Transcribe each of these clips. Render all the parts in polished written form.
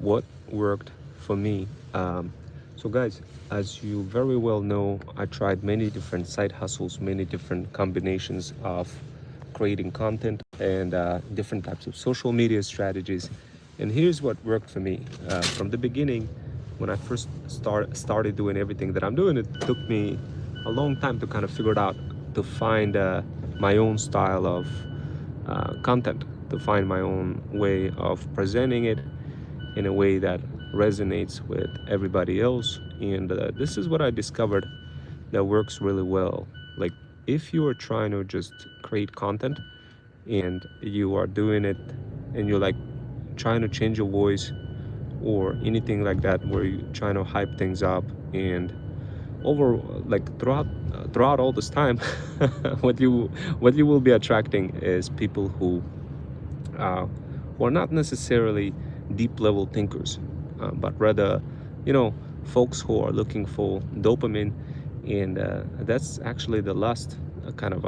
what worked for me. So guys, as you very well know, I tried many different side hustles, many different combinations of creating content and different types of social media strategies. And here's what worked for me. From the beginning, when I first started doing everything that I'm doing, it took me a long time to kind of figure it out, to find my own style of content, to find my own way of presenting it in a way that resonates with everybody else. And this is what I discovered that works really well. Like, if you are trying to just create content and you are doing it and you're like trying to change your voice or anything like that, where you're trying to hype things up, and over like throughout all this time, what you will be attracting is people uh, who are not necessarily deep level thinkers, but rather, you know, folks who are looking for dopamine, and that's actually the last kind of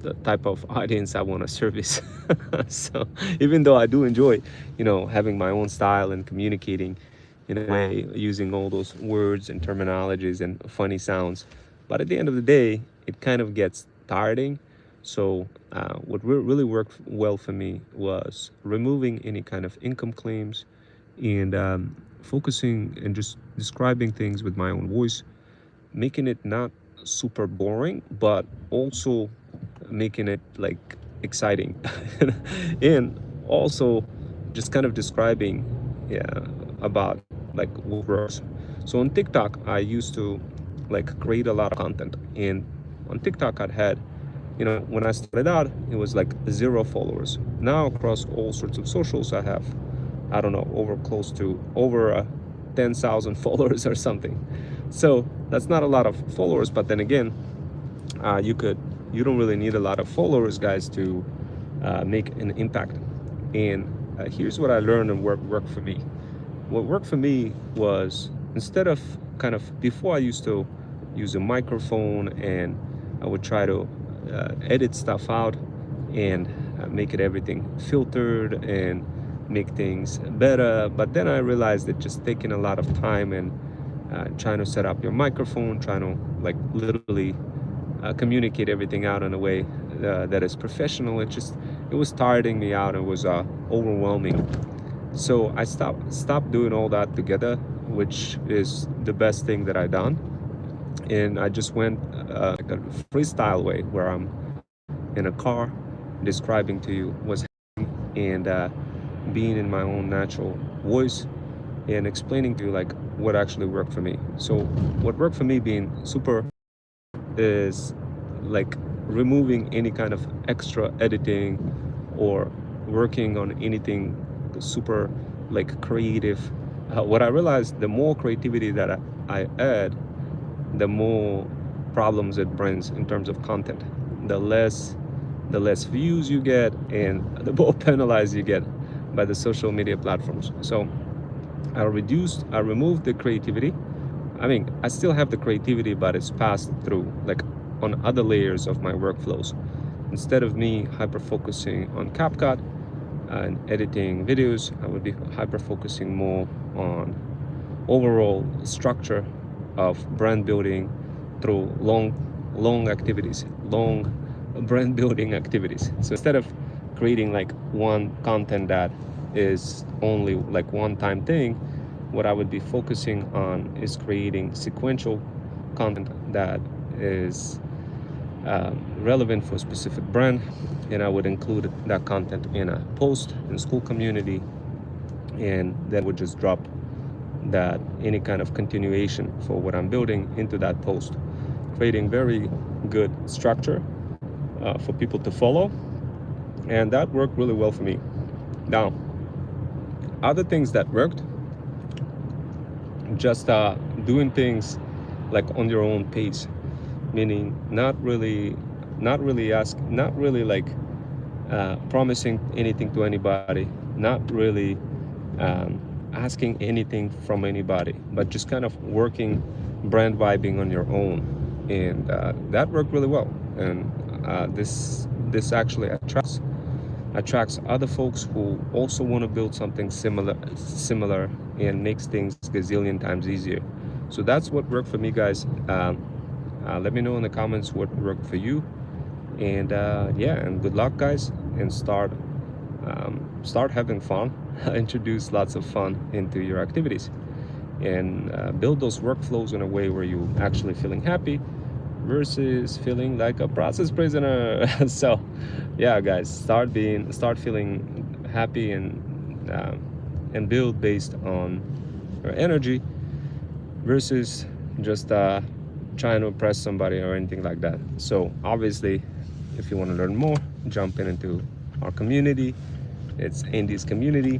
the type of audience I want to service. So even though I do enjoy, having my own style and communicating in a way using all those words and terminologies and funny sounds, but at the end of the day, it kind of gets tiring. So what really worked well for me was removing any kind of income claims and focusing and just describing things with my own voice, making it not super boring, but also making it like exciting, and also just kind of describing, yeah, about like what works. So on TikTok, I used to like create a lot of content, and on TikTok I had, when I started out, it was like 0 followers. Now across all sorts of socials, I have, I don't know, over close to over 10,000 followers or something. So that's not a lot of followers, but then again, you don't really need a lot of followers, guys, to make an impact. And here's what I learned and worked for me. What worked for me was, instead of kind of, before I used to use a microphone and I would try to edit stuff out and make it everything filtered and make things better. But then I realized that just taking a lot of time and trying to set up your microphone, trying to like literally communicate everything out in a way that is professional, it was tiring me out. It was overwhelming. So I stopped doing all that together, which is the best thing that I done. And I just went like a freestyle way, where I'm in a car describing to you what's happening, and being in my own natural voice and explaining to you like what actually worked for me. So what worked for me, being super, is like removing any kind of extra editing or working on anything super like creative. What I realized, the more creativity that I add, the more problems it brings in terms of content. The less views you get, and the more penalized you get by the social media platforms. So I removed the creativity. I mean, I still have the creativity, but it's passed through like on other layers of my workflows. Instead of me hyper focusing on CapCut and editing videos, I would be hyper focusing more on overall structure of brand building through long activities, long brand building activities. So instead of creating like one content that is only like one time thing, what I would be focusing on is creating sequential content that is relevant for a specific brand, and I would include that content in a post in school community, and then would just drop that any kind of continuation for what I'm building into that post, creating very good structure for people to follow. And that worked really well for me. Now, other things that worked, just doing things like on your own pace, meaning not really like promising anything to anybody, not really asking anything from anybody, but just kind of working, brand vibing on your own. And that worked really well. And this actually attracts attracts other folks who also want to build something similar, and makes things gazillion times easier. So that's what worked for me, guys. Let me know in the comments what worked for you, and yeah, and good luck, guys, and start having fun. Introduce lots of fun into your activities, and build those workflows in a way where you actually feeling happy versus feeling like a process prisoner. So yeah, guys, start feeling happy, and build based on your energy versus just trying to impress somebody or anything like that. So obviously, if you want to learn more, jump into our community. It's Andy's community,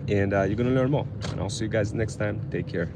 and you're gonna learn more. And I'll see you guys next time. Take care.